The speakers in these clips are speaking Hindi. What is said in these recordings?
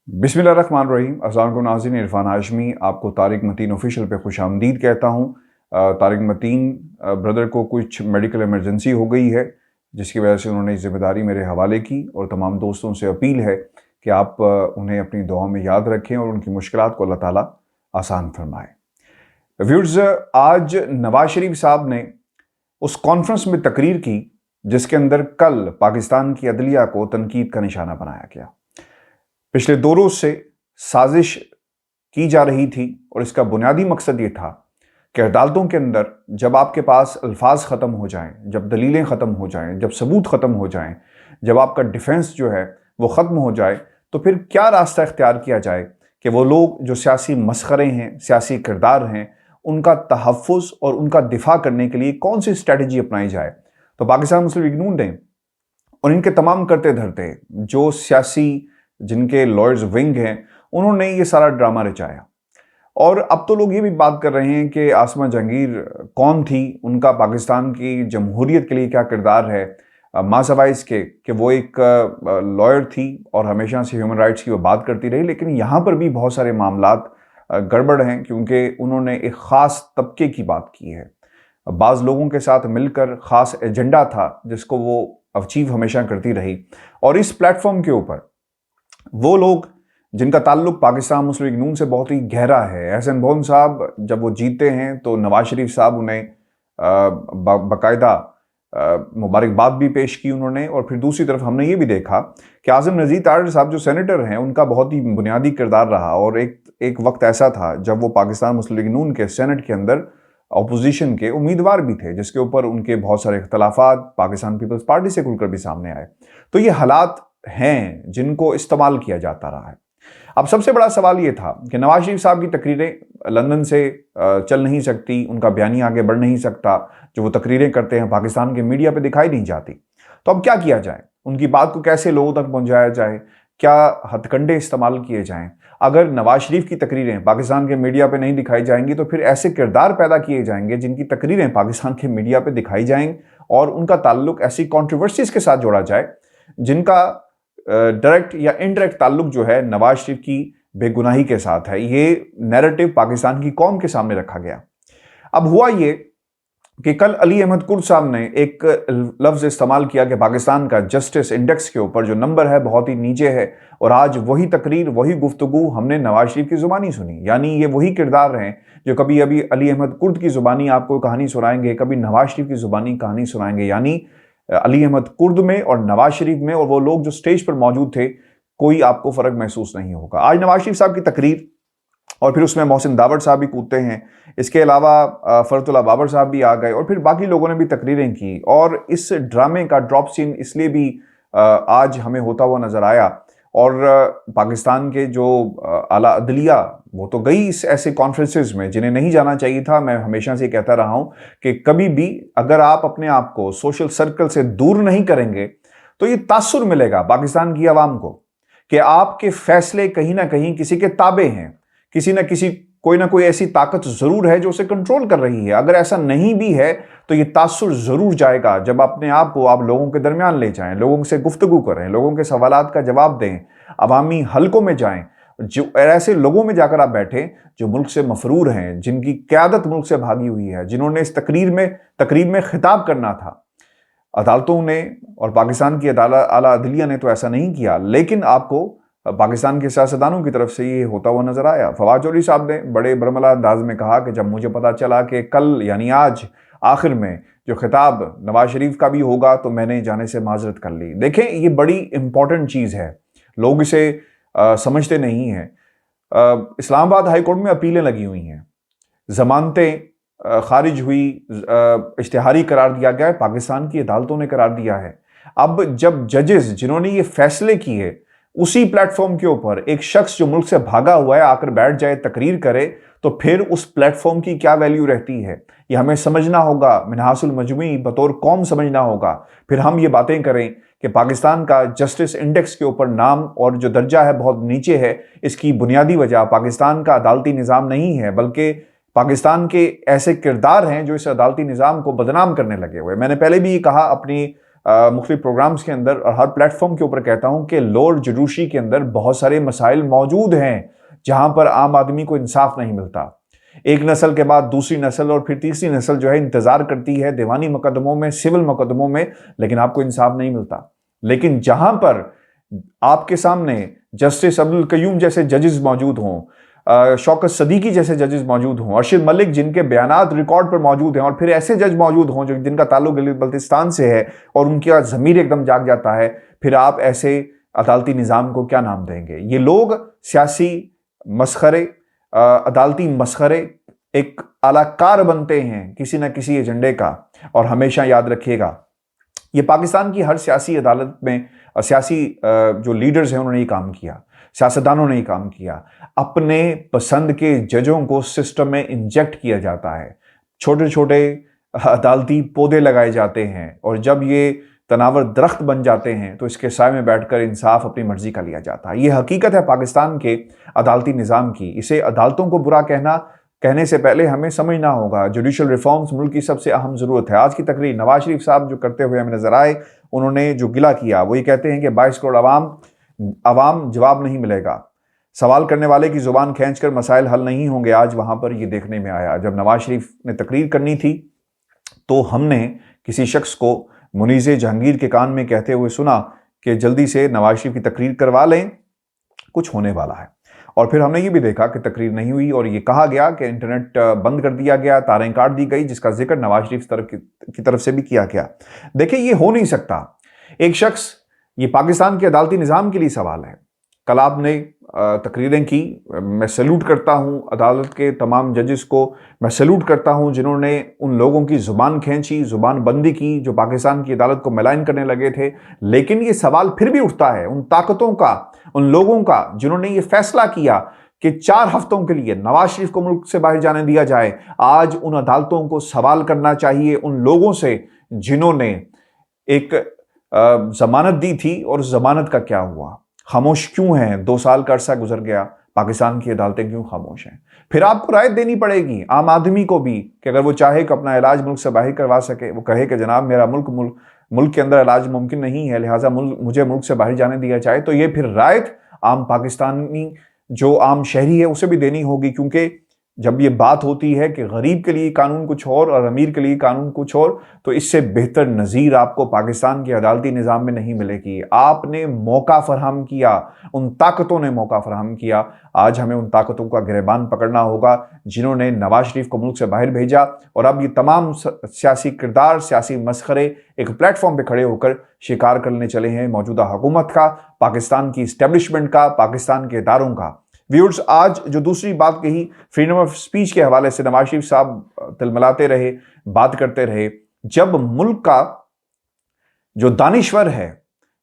बिस्मिल्लाहिर्रहमानिर्रहीम। अस्सलाम वालेकुम नाज़रीन, इरफान हाशमी आपको तारिक मतीन ऑफिशियल पे खुश आमदीद कहता हूँ। तारिक मतीन ब्रदर को कुछ मेडिकल इमरजेंसी हो गई है, जिसकी वजह से उन्होंने ज़िम्मेदारी मेरे हवाले की और तमाम दोस्तों से अपील है कि आप उन्हें अपनी दुआ में याद रखें और उनकी मुश्किलात को अल्लाह ताला आसान फरमाए। व्यूअर्स, आज नवाज शरीफ साहब ने उस कॉन्फ्रेंस में तकरीर की जिसके अंदर कल पाकिस्तान की अदलिया को तनकीद का निशाना बनाया गया। पिछले 2 रोज से साजिश की जा रही थी और इसका बुनियादी मकसद ये था कि अदालतों के अंदर जब आपके पास अल्फाज ख़त्म हो जाएं, जब दलीलें ख़त्म हो जाएं, जब सबूत ख़त्म हो जाएं, जब आपका डिफेंस जो है वो ख़त्म हो जाए, तो फिर क्या रास्ता इख्तियार किया जाए कि वो लोग जो सियासी मसखरे हैं, सियासी किरदार हैं, उनका तहफ़्फ़ुज़ और उनका दिफा करने के लिए कौन सी स्ट्रैटेजी अपनाई जाए। तो पाकिस्तान मुस्लिम लीग नून ने और इनके तमाम करते धरते जो सियासी जिनके लॉयर्स विंग हैं, उन्होंने ये सारा ड्रामा रचाया। और अब तो लोग ये भी बात कर रहे हैं कि आसमा जहांगीर कौन थी, उनका पाकिस्तान की जमहूरियत के लिए क्या किरदार है, मासवाइज इसके कि वो एक लॉयर थी और हमेशा से ह्यूमन राइट्स की वो बात करती रही। लेकिन यहाँ पर भी बहुत सारे मामलात गड़बड़ हैं, क्योंकि उन्होंने एक ख़ास तबके की बात की है। बाज़ लोगों के साथ मिलकर ख़ास एजेंडा था जिसको वो अचीव हमेशा करती रही। और इस प्लेटफॉर्म के ऊपर वो लोग जिनका ताल्लुक पाकिस्तान मुस्लिम लीग नून से बहुत ही गहरा है, एहसन बोन साहब जब वो जीते हैं तो नवाज शरीफ साहब उन्हें बाकायदा मुबारकबाद भी पेश की उन्होंने। और फिर दूसरी तरफ हमने ये भी देखा कि आज़म नज़ीर तारड़ साहब जो सेनेटर हैं, उनका बहुत ही बुनियादी किरदार रहा। और एक वक्त ऐसा था जब वो पाकिस्तान मुस्लिम लीग नून के सेनेट के अंदर अपोजिशन के उम्मीदवार भी थे, जिसके ऊपर उनके बहुत सारे इख्तलाफात पाकिस्तान पीपल्स पार्टी से खुलकर भी सामने आए। तो ये हालात हैं जिनको इस्तेमाल किया जाता रहा है। अब सबसे बड़ा सवाल ये था कि नवाज शरीफ साहब की तकरीरें लंदन से चल नहीं सकती, उनका बयानी आगे बढ़ नहीं सकता, जो वो तकरीरें करते हैं पाकिस्तान के मीडिया पे दिखाई नहीं जाती। तो अब क्या किया जाए, उनकी बात को कैसे लोगों तक पहुंचाया जाए, क्या हथकंडे इस्तेमाल किए जाएं। अगर नवाज शरीफ की तकरीरें पाकिस्तान के मीडिया पे नहीं दिखाई जाएंगी तो फिर ऐसे किरदार पैदा किए जाएंगे जिनकी तकरीरें पाकिस्तान के मीडिया पे दिखाई जाएंगी और उनका ताल्लुक ऐसी कॉन्ट्रोवर्सीज के साथ जोड़ा जाए जिनका डायरेक्ट या इनडायरेक्ट ताल्लुक जो है नवाज शरीफ की बेगुनाही के साथ है। ये नैरेटिव पाकिस्तान की कौम के सामने रखा गया। अब हुआ ये कि कल अली अहमद कुर्द साहब ने एक लफ्ज़ इस्तेमाल किया कि पाकिस्तान का जस्टिस इंडेक्स के ऊपर जो नंबर है बहुत ही नीचे है, और आज वही तकरीर वही गुफ्तगू हमने नवाज शरीफ की ज़ुबानी सुनी। यानी ये वही किरदार हैं जो कभी अभी अली अहमद कुर्द की ज़ुबानी आपको कहानी सुनाएंगे, कभी नवाज शरीफ की ज़ुबानी कहानी सुनाएंगे। यानी अली अहमद कुर्द में और नवाज शरीफ में और वो लोग जो स्टेज पर मौजूद थे, कोई आपको फ़र्क महसूस नहीं होगा। आज नवाज शरीफ साहब की तकरीर और फिर उसमें मोहसिन दावड़ साहब भी कूदते हैं, इसके अलावा फरतुल्लाह बाबर साहब भी आ गए और फिर बाकी लोगों ने भी तकरीरें की। और इस ड्रामे का ड्रॉप सीन इसलिए भी आज हमें होता हुआ नज़र आया। और पाकिस्तान के जो आला अदलिया वो तो गई इस ऐसे कॉन्फ्रेंसेस में जिन्हें नहीं जाना चाहिए था। मैं हमेशा से कहता रहा हूं कि कभी भी अगर आप अपने आप को सोशल सर्कल से दूर नहीं करेंगे तो ये तासुर मिलेगा पाकिस्तान की आवाम को कि आपके फैसले कहीं ना कहीं किसी के ताबे हैं, किसी न किसी कोई ना कोई ऐसी ताकत जरूर है जो उसे कंट्रोल कर रही है। अगर ऐसा नहीं भी है तो ये तासुर जरूर जाएगा जब अपने आप को आप लोगों के दरमियान ले जाएं, लोगों से गुफ्तगू करें, लोगों के सवालात का जवाब दें, अवामी हलकों में जाएं, जो ऐसे लोगों में जाकर आप बैठे जो मुल्क से मफरूर हैं, जिनकी क़यादत मुल्क से भागी हुई है, जिन्होंने इस तकरीब में खिताब करना था। अदालतों ने और पाकिस्तान की आला अदलिया ने तो ऐसा नहीं किया, लेकिन आपको पाकिस्तान के सियासतदानों की तरफ से ये होता हुआ नजर आया। फवाद चौधरी साहब ने बड़े बरमला अंदाज में कहा कि जब मुझे पता चला कि कल यानी आज आखिर में जो खिताब नवाज शरीफ का भी होगा तो मैंने जाने से माजरत कर ली। देखें, ये बड़ी इंपॉर्टेंट चीज़ है, लोग इसे समझते नहीं हैं। इस्लामाबाद हाई कोर्ट में अपीलें लगी हुई हैं, जमानतें खारिज हुई, इश्तिहारी करार दिया गया है, पाकिस्तान की अदालतों ने करार दिया है। अब जब जजेस जिन्होंने ये फैसले किए उसी प्लेटफॉर्म के ऊपर एक शख्स जो मुल्क से भागा हुआ है आकर बैठ जाए, तकरीर करे, तो फिर उस प्लेटफॉर्म की क्या वैल्यू रहती है, ये हमें समझना होगा, मिनहासुल मजमुई बतौर कौम समझना होगा। फिर हम ये बातें करें कि पाकिस्तान का जस्टिस इंडेक्स के ऊपर नाम और जो दर्जा है बहुत नीचे है, इसकी बुनियादी वजह पाकिस्तान का अदालती निज़ाम नहीं है, बल्कि पाकिस्तान के ऐसे किरदार हैं जो इस अदालती निज़ाम को बदनाम करने लगे हुए। मैंने पहले भी कहा अपनी मुख्तलिफ प्रोग्राम्स के अंदर और हर प्लेटफॉर्म के ऊपर कहता हूं कि लोअर जुडिशरी के अंदर बहुत सारे मसाइल मौजूद हैं जहां पर आम आदमी को इंसाफ नहीं मिलता। एक नस्ल के बाद दूसरी नस्ल और फिर तीसरी नस्ल जो है इंतजार करती है दीवानी मुकदमों में, सिविल मुकदमों में, लेकिन आपको इंसाफ नहीं मिलता। लेकिन जहां पर आपके सामने जस्टिस अब्दुल कयूम जैसे जजेस मौजूद हों, शौकत सदीकी जैसे जजेस मौजूद हों, अर्शद मलिक जिनके बयानात रिकॉर्ड पर मौजूद हैं, और फिर ऐसे जज मौजूद हों जो जिनका ताल्लुक बल्तिस्तान से है और उनका ज़मीर एकदम जाग जाता है, फिर आप ऐसे अदालती निज़ाम को क्या नाम देंगे? ये लोग सियासी मसखरे, अदालती मसखरे, एक अलाकार बनते हैं किसी न किसी एजेंडे का। और हमेशा याद रखिएगा, ये पाकिस्तान की हर सियासी अदालत में सियासी जो लीडर्स हैं उन्होंने ये काम किया, सियासतदानों ने ये काम किया। अपने पसंद के जजों को सिस्टम में इंजेक्ट किया जाता है, छोटे छोटे अदालती पौधे लगाए जाते हैं, और जब ये तनावर दरख्त बन जाते हैं तो इसके साए में बैठकर इंसाफ अपनी मर्जी का लिया जाता है। ये हकीकत है पाकिस्तान के अदालती निज़ाम की। इसे अदालतों को बुरा कहने से पहले हमें समझना होगा जुडिशल रिफॉर्म्स मुल्क की सबसे अहम ज़रूरत है। आज की तकरीर नवाज शरीफ साहब जो करते हुए हमें नजर आए, उन्होंने जो गिला किया वो ये कहते हैं कि 22 करोड़ अवाम जवाब नहीं मिलेगा, सवाल करने वाले की जुबान खींचकर मसाइल हल नहीं होंगे। आज वहां पर ये देखने में आया, जब नवाज शरीफ ने तकरीर करनी थी तो हमने किसी शख्स को मुनीज़े जहांगीर के कान में कहते हुए सुना कि जल्दी से नवाज शरीफ की तकरीर करवा लें, कुछ होने वाला है। और फिर हमने ये भी देखा कि तकरीर नहीं हुई और ये कहा गया कि इंटरनेट बंद कर दिया गया, तारें काट दी गई, जिसका जिक्र नवाज शरीफ की तरफ से भी किया गया। देखिए, ये हो नहीं सकता। एक शख्स, ये पाकिस्तान के अदालती निज़ाम के लिए सवाल है। कल आपने तकरीरें की, मैं सैल्यूट करता हूं अदालत के तमाम जजेस को, मैं सैल्यूट करता हूं जिन्होंने उन लोगों की जुबान खींची, जुबान बंदी की जो पाकिस्तान की अदालत को मलाइन करने लगे थे। लेकिन ये सवाल फिर भी उठता है उन ताकतों का, उन लोगों का जिन्होंने ये फैसला किया कि 4 हफ्तों के लिए नवाज शरीफ को मुल्क से बाहर जाने दिया जाए। आज उन अदालतों को सवाल करना चाहिए उन लोगों से जिन्होंने एक जमानत दी थी, और जमानत का क्या हुआ? खामोश क्यों हैं? 2 साल का अरसा गुजर गया, पाकिस्तान की अदालतें क्यों खामोश हैं? फिर आपको राय देनी पड़ेगी आम आदमी को भी कि अगर वो चाहे कि अपना इलाज मुल्क से बाहर करवा सके, वो कहे कि जनाब मेरा मुल्क के अंदर इलाज मुमकिन नहीं है, लिहाजा मुझे मुल्क से बाहर जाने दिया जाए, तो ये फिर राय आम पाकिस्तानी जो आम शहरी है उसे भी देनी होगी। क्योंकि जब ये बात होती है कि गरीब के लिए कानून कुछ और अमीर के लिए कानून कुछ और, तो इससे बेहतर नज़ीर आपको पाकिस्तान के अदालती निज़ाम में नहीं मिलेगी। आपने मौका फराहम किया, उन ताकतों ने मौका फराहम किया। आज हमें उन ताकतों का गिरबान पकड़ना होगा जिन्होंने नवाज शरीफ को मुल्क से बाहर भेजा, और अब ये तमाम सियासी किरदार, सियासी मसखरे एक प्लेटफॉर्म पर खड़े होकर शिकार करने चले हैं मौजूदा हुकूमत का, पाकिस्तान की इस्टेब्लिशमेंट का, पाकिस्तान के इदारों का। व्यूअर्स, आज जो दूसरी बात कही फ्रीडम ऑफ स्पीच के हवाले से, नवाज शरीफ साहब तिलमिलाते रहे, बात करते रहे। जब मुल्क का जो दानिश्वर है,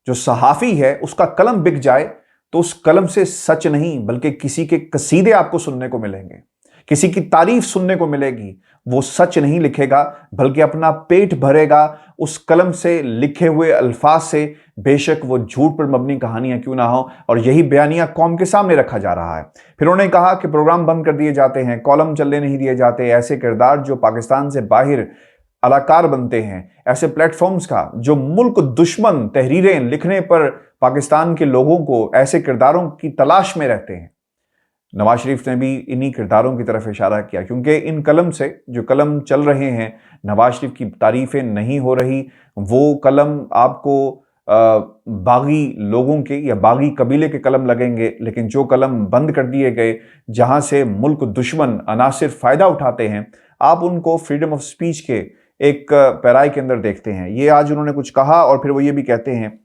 जो सहाफ़ी है, उसका कलम बिक जाए तो उस कलम से सच नहीं बल्कि किसी के कसीदे आपको सुनने को मिलेंगे, किसी की तारीफ सुनने को मिलेगी। वो सच नहीं लिखेगा बल्कि अपना पेट भरेगा उस कलम से लिखे हुए अल्फाज से, बेशक वो झूठ पर मबनी कहानियां क्यों ना हो। और यही बयानिया कौम के सामने रखा जा रहा है। फिर उन्होंने कहा कि प्रोग्राम बंद कर दिए जाते हैं, कॉलम चलने नहीं दिए जाते। ऐसे किरदार जो पाकिस्तान से बाहर अलाकार बनते हैं, ऐसे प्लेटफॉर्म्स का जो मुल्क दुश्मन तहरीरें लिखने पर पाकिस्तान के लोगों को, ऐसे किरदारों की तलाश में रहते हैं। नवाज शरीफ ने भी इन्हीं किरदारों की तरफ इशारा किया, क्योंकि इन कलम से जो कलम चल रहे हैं, नवाज शरीफ की तारीफें नहीं हो रही। वो कलम आपको बागी लोगों के या बागी कबीले के कलम लगेंगे, लेकिन जो कलम बंद कर दिए गए, जहां से मुल्क दुश्मन अनासिर फायदा उठाते हैं, आप उनको फ्रीडम ऑफ स्पीच के एक पैराए के अंदर देखते हैं। ये आज उन्होंने कुछ कहा और फिर वो ये भी कहते हैं,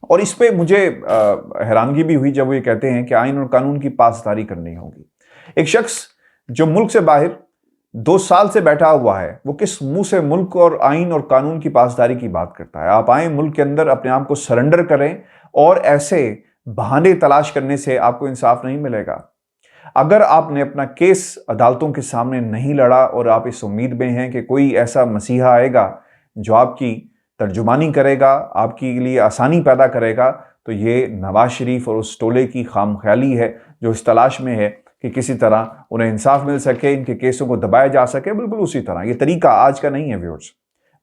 और इस पे मुझे हैरानगी भी हुई जब वो ये कहते हैं कि आइन और कानून की पासदारी करनी होगी। एक शख्स जो मुल्क से बाहर 2 साल से बैठा हुआ है, वो किस मुंह से मुल्क और आइन और कानून की पासदारी की बात करता है? आप आए मुल्क के अंदर, अपने आप को सरेंडर करें, और ऐसे बहाने तलाश करने से आपको इंसाफ नहीं मिलेगा। अगर आपने अपना केस अदालतों के सामने नहीं लड़ा और आप इस उम्मीद में हैं कि कोई ऐसा मसीहा आएगा जो आपकी तर्जुमानी करेगा, आपके लिए आसानी पैदा करेगा, तो ये नवाज शरीफ और उस टोले की खामख्याली है जो इस तलाश में है कि किसी तरह उन्हें इंसाफ मिल सके, इनके केसों को दबाया जा सके। बिल्कुल उसी तरह ये तरीका आज का नहीं है व्यूअर्स।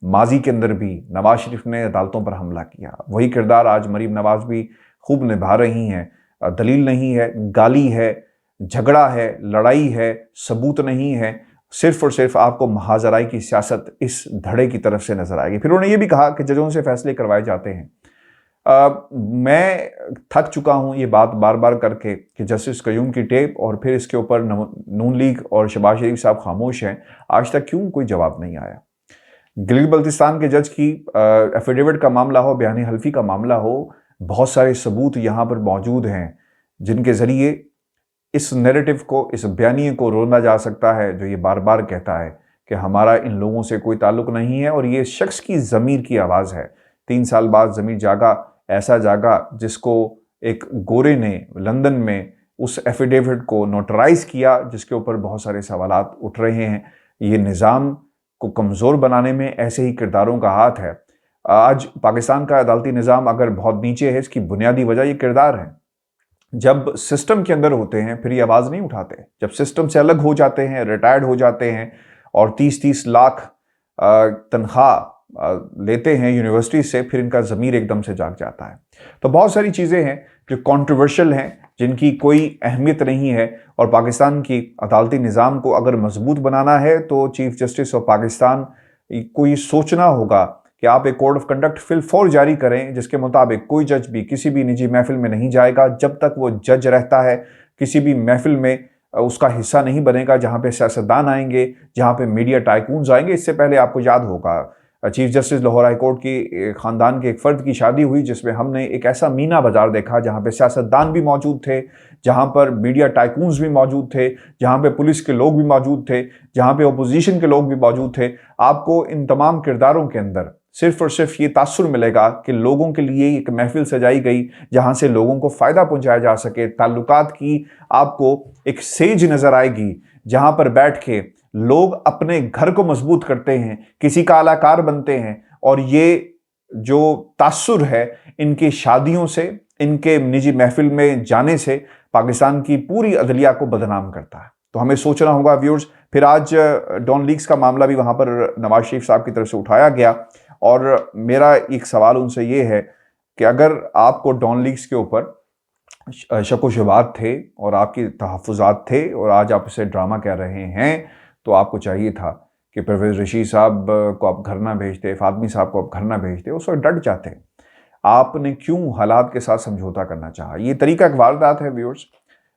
माजी के अंदर भी नवाज शरीफ ने अदालतों पर हमला किया, वही किरदार आज मरीम नवाज भी खूब निभा रही हैं। दलील नहीं है, गाली है, झगड़ा है, लड़ाई है, सबूत नहीं है, सिर्फ और सिर्फ आपको महाजराई की सियासत इस धड़े की तरफ से नजर आएगी। फिर उन्होंने ये भी कहा कि जजों से फैसले करवाए जाते हैं। मैं थक चुका हूं ये बात बार बार करके कि जस्टिस कयूम की टेप और फिर इसके ऊपर नून लीग और शहबाज शरीफ साहब खामोश हैं। आज तक क्यों कोई जवाब नहीं आया? गिलगित बल्तिस्तान के जज की एफिडेविट का मामला हो, बयानी हल्फी का मामला हो, बहुत सारे सबूत यहाँ पर मौजूद हैं जिनके जरिए इस नैरेटिव को, इस बयानिए को रोना जा सकता है जो ये बार बार कहता है कि हमारा इन लोगों से कोई ताल्लुक नहीं है। और ये शख्स की ज़मीर की आवाज़ है। 3 साल बाद ज़मीर जागा, ऐसा जागा जिसको एक गोरे ने लंदन में उस एफिडेविट को नोटराइज किया, जिसके ऊपर बहुत सारे सवालात उठ रहे हैं। ये निज़ाम को कमज़ोर बनाने में ऐसे ही किरदारों का हाथ है। आज पाकिस्तान का अदालती निज़ाम अगर बहुत नीचे है, इसकी बुनियादी वजह ये किरदार है। जब सिस्टम के अंदर होते हैं फिर ये आवाज़ नहीं उठाते। जब सिस्टम से अलग हो जाते हैं, रिटायर्ड हो जाते हैं और 30-30 लाख तनख्वाह लेते हैं यूनिवर्सिटी से, फिर इनका ज़मीर एकदम से जाग जाता है। तो बहुत सारी चीज़ें हैं जो कंट्रोवर्शियल हैं, जिनकी कोई अहमियत नहीं है। और पाकिस्तान की अदालती निज़ाम को अगर मजबूत बनाना है तो चीफ जस्टिस ऑफ पाकिस्तान को ये सोचना होगा कि आप एक कोड ऑफ कंडक्ट फिल फॉर जारी करें, जिसके मुताबिक कोई जज भी किसी भी निजी महफिल में नहीं जाएगा जब तक वो जज रहता है। किसी भी महफिल में उसका हिस्सा नहीं बनेगा जहां पे सियासतदान आएंगे, जहां पे मीडिया टाइकून्स आएंगे। इससे पहले आपको याद होगा chief justice Lahore high court की ख़ानदान के एक फ़र्द की शादी हुई, जिसमें हमने एक ऐसा मीना बाज़ार देखा जहां पे सियासतदान भी मौजूद थे, जहां पर मीडिया टाइकून्स भी मौजूद थे, जहां पे पुलिस के लोग भी मौजूद थे, जहां पे अपोजिशन के लोग भी मौजूद थे। आपको इन तमाम किरदारों के अंदर सिर्फ और सिर्फ ये तासुर मिलेगा कि लोगों के लिए एक महफिल सजाई गई जहां से लोगों को फ़ायदा पहुंचाया जा सके। ताल्लुकात की आपको एक सेज नज़र आएगी जहां पर बैठ के लोग अपने घर को मजबूत करते हैं, किसी का अलाकार बनते हैं। और ये जो तासुर है इनकी शादियों से, इनके निजी महफिल में जाने से पाकिस्तान की पूरी अदलिया को बदनाम करता है। तो हमें सोचना होगा व्यूअर्स। फिर आज डॉन लीक्स का मामला भी वहां पर नवाज शरीफ साहब की तरफ से उठाया गया और मेरा एक सवाल उनसे ये है कि अगर आपको डॉन लीक्स के ऊपर शक व शुबहात थे और आपकी तहफ़्फ़ुज़ात थे और आज आप इसे ड्रामा कह रहे हैं, तो आपको चाहिए था कि परवेज़ रशीद साहब को आप घर ना भेजते, फातमी साहब को आप घर ना भेजते, उस वक्त डट जाते। आपने क्यों हालात के साथ समझौता करना चाहा? ये तरीका एक वारदात है व्यूअर्स,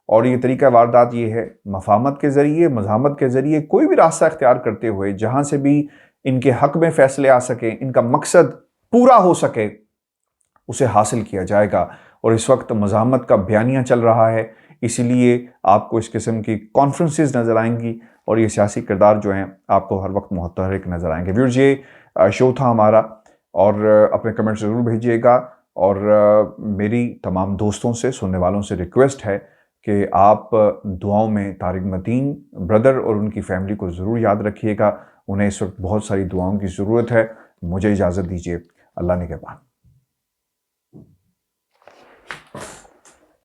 और ये तरीका वारदात ये है मफाहमत के ज़रिए, मज़ाहमत के ज़रिए कोई भी रास्ता इख्तियार करते हुए जहाँ से भी इनके हक़ में फ़ैसले आ सकें, इनका मकसद पूरा हो सके, उसे हासिल किया जाएगा। और इस वक्त मज़ाहमत का बयानिया चल रहा है, इसलिए आपको इस किस्म की कॉन्फ्रेंसेस नज़र आएंगी और ये सियासी किरदार जो हैं आपको हर वक्त मुतहरिक नज़र आएंगे। व्यूअर्स, ये शो था हमारा और अपने कमेंट्स ज़रूर भेजिएगा। और मेरी तमाम दोस्तों से, सुनने वालों से रिक्वेस्ट है कि आप दुआओं में तारिक मतीन ब्रदर और उनकी फैमिली को ज़रूर याद रखिएगा। उन्हें इस वक्त बहुत सारी दुआओं की ज़रूरत है। मुझे इजाज़त दीजिए। अल्लाह निगहबान।